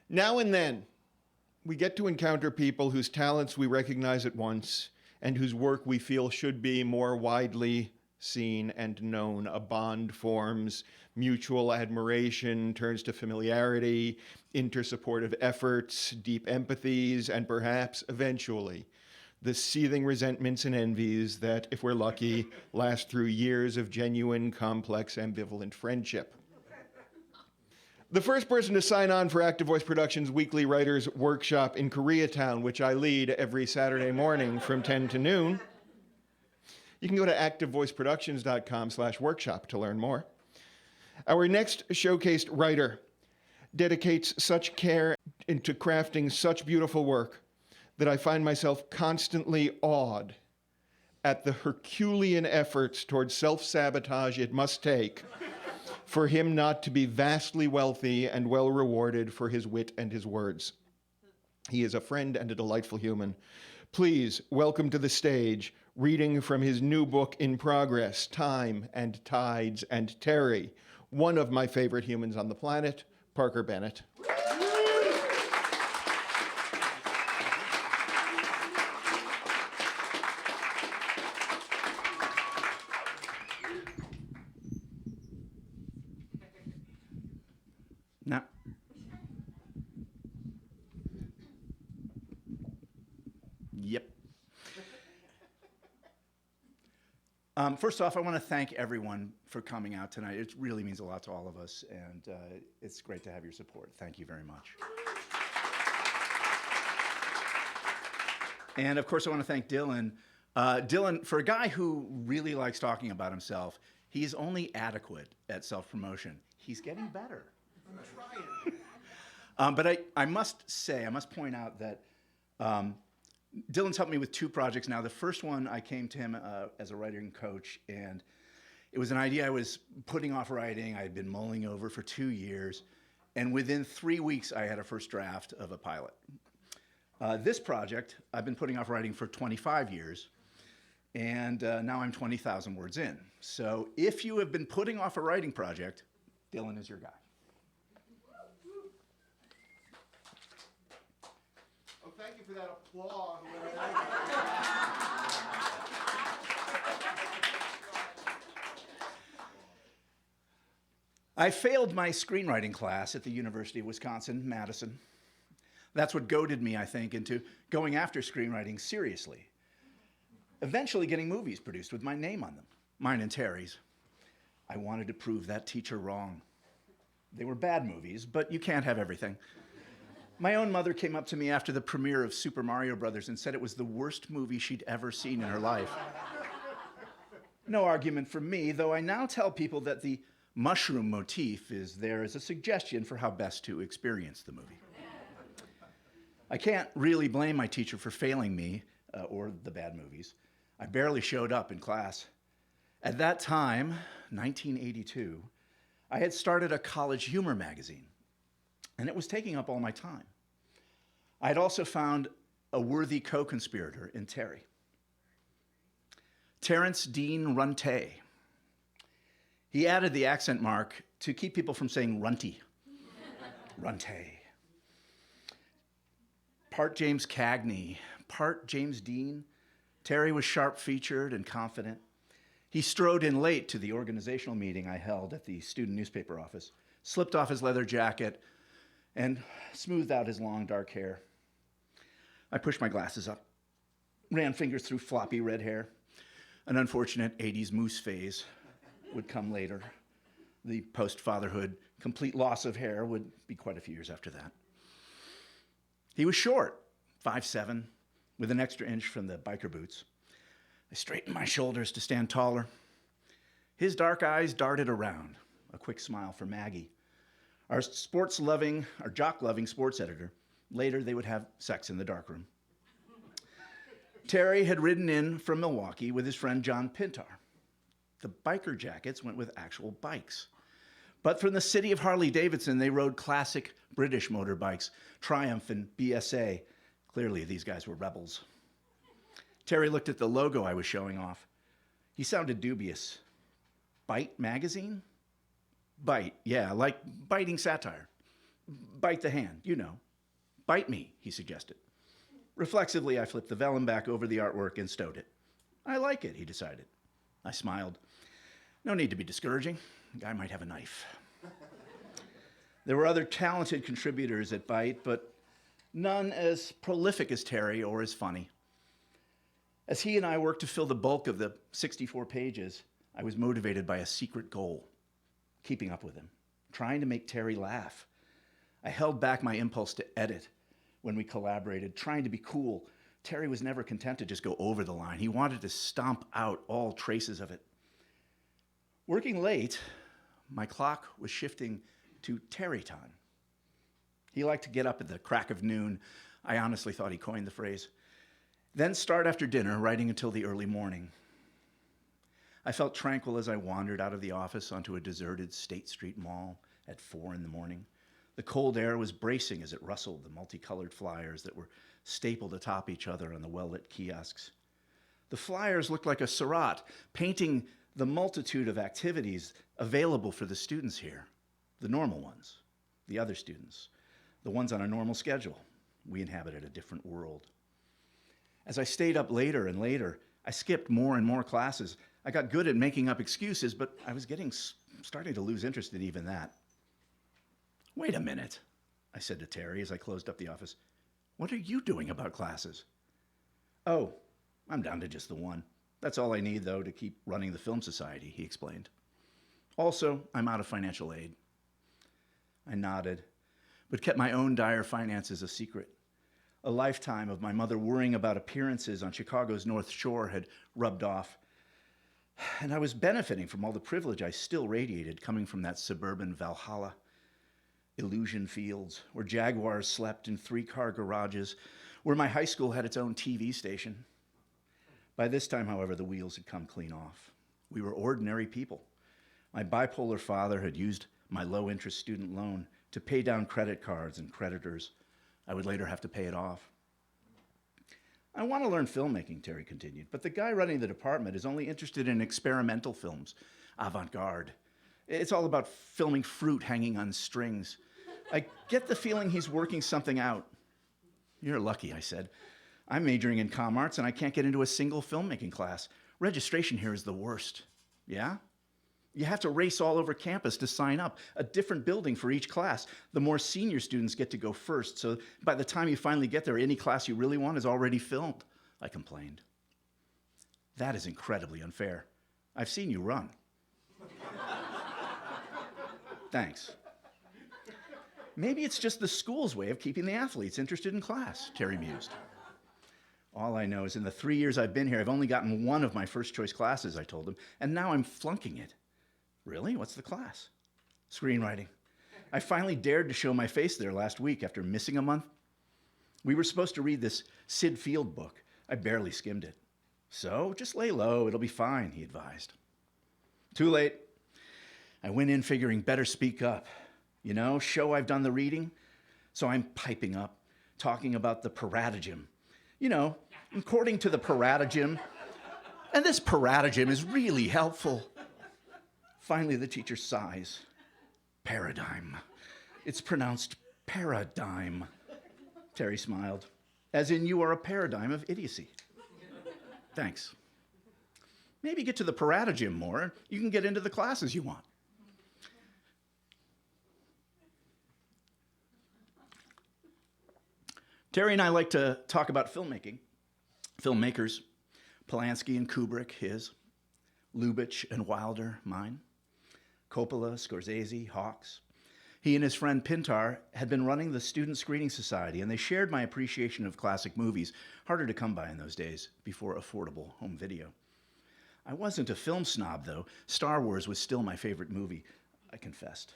Now and then, we get to encounter people whose talents we recognize at once and whose work we feel should be more widely seen and known. A bond forms, mutual admiration turns to familiarity, intersupportive efforts, deep empathies, and perhaps, eventually, the seething resentments and envies that, if we're lucky, last through years of genuine, complex, ambivalent friendship. The first person to sign on for Active Voice Productions' weekly writers' workshop in Koreatown, which I lead every Saturday morning from 10 to noon. You can go to activevoiceproductions.com/workshop to learn more. Our next showcased writer dedicates such care into crafting such beautiful work that I find myself constantly awed at the Herculean efforts towards self-sabotage it must take for him not to be vastly wealthy and well rewarded for his wit and his words. He is a friend and a delightful human. Please welcome to the stage, reading from his new book in progress, Time and Tides and Terry, one of my favorite humans on the planet, Parker Bennett. No. Yep. First off, I want to thank everyone for coming out tonight. It really means a lot to all of us, and it's great to have your support. Thank you very much. And of course, I want to thank Dylan. Dylan, for a guy who really likes talking about himself, he's only adequate at self-promotion. He's getting better. I'm trying. But I must point out that Dylan's helped me with two projects now. The first one, I came to him as a writing coach, and it was an idea I was putting off writing. I had been mulling over for 2 years, and within 3 weeks, I had a first draft of a pilot. This project, I've been putting off writing for 25 years, and now I'm 20,000 words in. So if you have been putting off a writing project, Dylan is your guy. Oh, thank you for that applause. I failed my screenwriting class at the University of Wisconsin-Madison. That's what goaded me, I think, into going after screenwriting seriously. Eventually getting movies produced with my name on them, mine and Terry's. I wanted to prove that teacher wrong. They were bad movies, but you can't have everything. My own mother came up to me after the premiere of Super Mario Brothers and said it was the worst movie she'd ever seen in her life. No argument from me, though I now tell people that the mushroom motif is there as a suggestion for how best to experience the movie. I can't really blame my teacher for failing me or the bad movies. I barely showed up in class. At that time, 1982, I had started a college humor magazine, and it was taking up all my time. I had also found a worthy co-conspirator in Terry. Terrence Dean Runte. He added the accent mark to keep people from saying runty. Runte. Part James Cagney, part James Dean. Terry was sharp-featured and confident. He strode in late to the organizational meeting I held at the student newspaper office, slipped off his leather jacket, and smoothed out his long, dark hair. I pushed my glasses up, ran fingers through floppy red hair. An unfortunate 80s moose phase would come later. The post-fatherhood complete loss of hair would be quite a few years after that. He was short, 5'7", with an extra inch from the biker boots. I straightened my shoulders to stand taller. His dark eyes darted around, a quick smile for Maggie, our jock-loving sports editor. Later, they would have sex in the darkroom. Terry had ridden in from Milwaukee with his friend John Pintar. The biker jackets went with actual bikes. But from the city of Harley-Davidson, they rode classic British motorbikes, Triumph and BSA. Clearly, these guys were rebels. Terry looked at the logo I was showing off. He sounded dubious. Bite magazine? Bite, yeah, like biting satire. Bite the hand, you know. Bite me, he suggested. Reflexively, I flipped the vellum back over the artwork and stowed it. I like it, he decided. I smiled. No need to be discouraging. The guy might have a knife. There were other talented contributors at Bite, but none as prolific as Terry or as funny. As he and I worked to fill the bulk of the 64 pages, I was motivated by a secret goal, keeping up with him, trying to make Terry laugh. I held back my impulse to edit when we collaborated, trying to be cool. Terry was never content to just go over the line. He wanted to stomp out all traces of it. Working late, my clock was shifting to Terry time. He liked to get up at the crack of noon. I honestly thought he coined the phrase. Then start after dinner, writing until the early morning. I felt tranquil as I wandered out of the office onto a deserted State Street mall at 4 in the morning. The cold air was bracing as it rustled the multicolored flyers that were stapled atop each other on the well-lit kiosks. The flyers looked like a Seurat, painting the multitude of activities available for the students here. The normal ones, the other students, the ones on a normal schedule. We inhabited a different world. As I stayed up later and later, I skipped more and more classes. I got good at making up excuses, but I was starting to lose interest in even that. Wait a minute, I said to Terry as I closed up the office. What are you doing about classes? Oh, I'm down to just the one. That's all I need, though, to keep running the Film Society, he explained. Also, I'm out of financial aid. I nodded, but kept my own dire finances a secret. A lifetime of my mother worrying about appearances on Chicago's North Shore had rubbed off, and I was benefiting from all the privilege I still radiated coming from that suburban Valhalla. Illusion fields, where Jaguars slept in 3-car garages, where my high school had its own TV station. By this time, however, the wheels had come clean off. We were ordinary people. My bipolar father had used my low-interest student loan to pay down credit cards and creditors. I would later have to pay it off. I want to learn filmmaking, Terry continued, but the guy running the department is only interested in experimental films, avant-garde. It's all about filming fruit hanging on strings. I get the feeling he's working something out. You're lucky, I said. I'm majoring in comm arts and I can't get into a single filmmaking class. Registration here is the worst. Yeah? You have to race all over campus to sign up, a different building for each class. The more senior students get to go first, so by the time you finally get there, any class you really want is already filmed, I complained. That is incredibly unfair. I've seen you run. Thanks. Maybe it's just the school's way of keeping the athletes interested in class, Terry mused. All I know is in the 3 years I've been here, I've only gotten one of my first choice classes, I told him, and now I'm flunking it. Really? What's the class? Screenwriting. I finally dared to show my face there last week after missing a month. We were supposed to read this Sid Field book. I barely skimmed it. So just lay low, it'll be fine, he advised. Too late. I went in figuring better speak up. You know, show I've done the reading. So I'm piping up, talking about the paratagem. You know, according to the paratagem. And this paratagem is really helpful. Finally, the teacher sighs. Paradigm. It's pronounced paradigm. Terry smiled. As in, you are a paradigm of idiocy. Thanks. Maybe get to the paratagem more. You can get into the classes you want. Terry and I like to talk about filmmaking. Filmmakers. Polanski and Kubrick, his. Lubitsch and Wilder, mine. Coppola, Scorsese, Hawks. He and his friend Pintar had been running the Student Screening Society, and they shared my appreciation of classic movies, harder to come by in those days, before affordable home video. I wasn't a film snob, though. Star Wars was still my favorite movie, I confessed.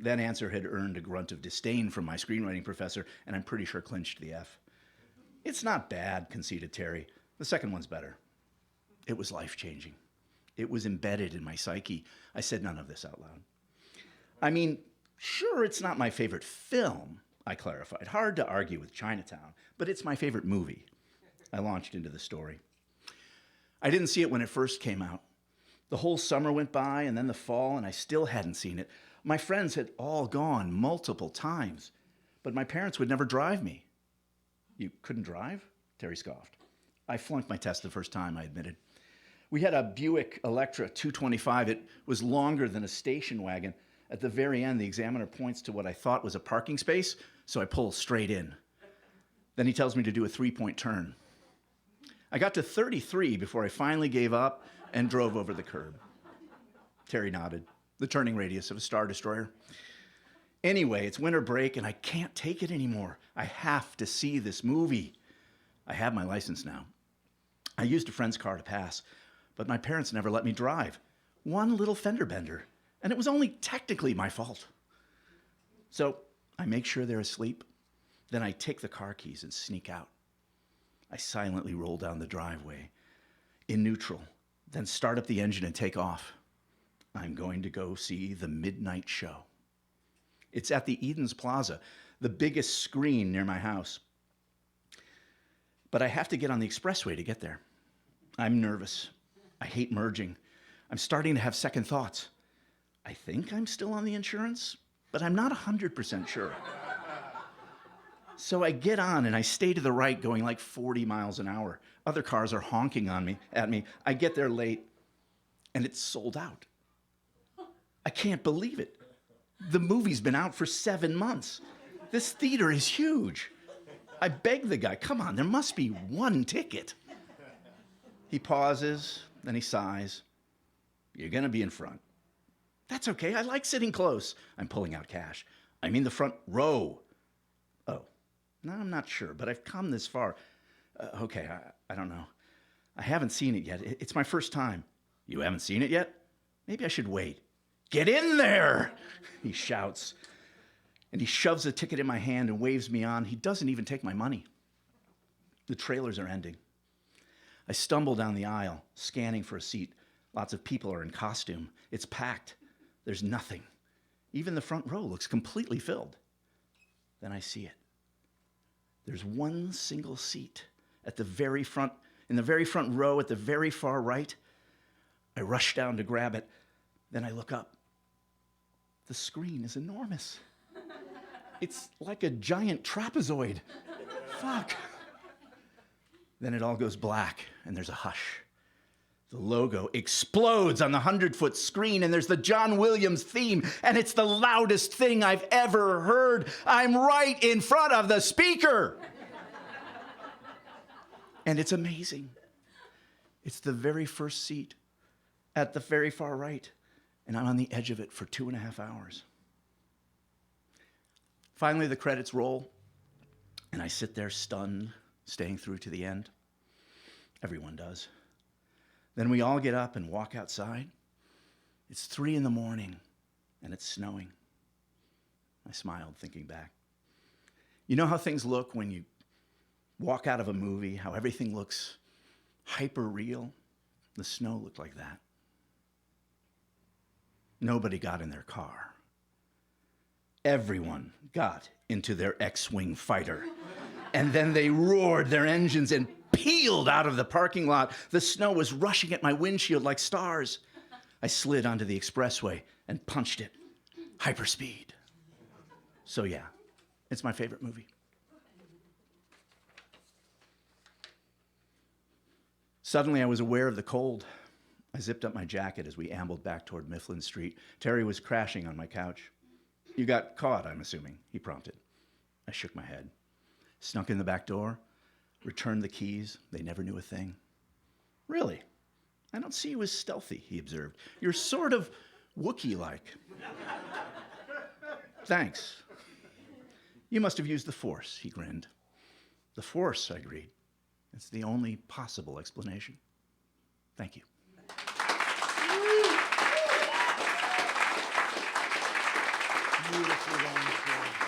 That answer had earned a grunt of disdain from my screenwriting professor, and I'm pretty sure clinched the F. It's not bad, conceded Terry. The second one's better. It was life-changing. It was embedded in my psyche. I said none of this out loud. I mean, sure, it's not my favorite film, I clarified. Hard to argue with Chinatown, but it's my favorite movie. I launched into the story. I didn't see it when it first came out. The whole summer went by and then the fall, and I still hadn't seen it. My friends had all gone multiple times, but my parents would never drive me. You couldn't drive? Terry scoffed. I flunked my test the first time, I admitted. We had a Buick Electra 225. It was longer than a station wagon. At the very end, the examiner points to what I thought was a parking space, so I pull straight in. Then he tells me to do a 3-point turn. I got to 33 before I finally gave up and drove over the curb. Terry nodded. The turning radius of a Star Destroyer. Anyway, it's winter break and I can't take it anymore. I have to see this movie. I have my license now. I used a friend's car to pass, but my parents never let me drive. One little fender bender, and it was only technically my fault. So I make sure they're asleep. Then I take the car keys and sneak out. I silently roll down the driveway in neutral, then start up the engine and take off. I'm going to go see the midnight show. It's at the Edens Plaza, the biggest screen near my house. But I have to get on the expressway to get there. I'm nervous. I hate merging. I'm starting to have second thoughts. I think I'm still on the insurance, but I'm not 100% sure. So I get on and I stay to the right going like 40 miles an hour. Other cars are honking at me. I get there late and it's sold out. I can't believe it. The movie's been out for 7 months. This theater is huge. I beg the guy, come on, there must be one ticket. He pauses, then he sighs. You're gonna be in front. That's okay, I like sitting close. I'm pulling out cash. I mean the front row. Oh, no, I'm not sure, but I've come this far. Okay, I don't know. I haven't seen it yet. It's my first time. You haven't seen it yet? Maybe I should wait. Get in there, he shouts. And he shoves a ticket in my hand and waves me on. He doesn't even take my money. The trailers are ending. I stumble down the aisle, scanning for a seat. Lots of people are in costume. It's packed. There's nothing. Even the front row looks completely filled. Then I see it. There's one single seat at the very front, in the very front row at the very far right. I rush down to grab it. Then I look up. The screen is enormous. It's like a giant trapezoid. Fuck. Then it all goes black and there's a hush. The logo explodes on the 100-foot screen and there's the John Williams theme and it's the loudest thing I've ever heard. I'm right in front of the speaker. And it's amazing. It's the very first seat at the very far right. And I'm on the edge of it for 2.5 hours. Finally, the credits roll, and I sit there stunned, staying through to the end. Everyone does. Then we all get up and walk outside. It's 3 a.m, and it's snowing. I smiled, thinking back. You know how things look when you walk out of a movie, how everything looks hyper real? The snow looked like that. Nobody got in their car. Everyone got into their X-Wing fighter. And then they roared their engines and peeled out of the parking lot. The snow was rushing at my windshield like stars. I slid onto the expressway and punched it. Hyperspeed. So yeah, it's my favorite movie. Suddenly I was aware of the cold. I zipped up my jacket as we ambled back toward Mifflin Street. Terry was crashing on my couch. You got caught, I'm assuming, he prompted. I shook my head. Snuck in the back door, returned the keys. They never knew a thing. Really? I don't see you as stealthy, he observed. You're sort of Wookiee-like. Thanks. You must have used the Force, he grinned. The Force, I agreed. It's the only possible explanation. Thank you. Beautifully done.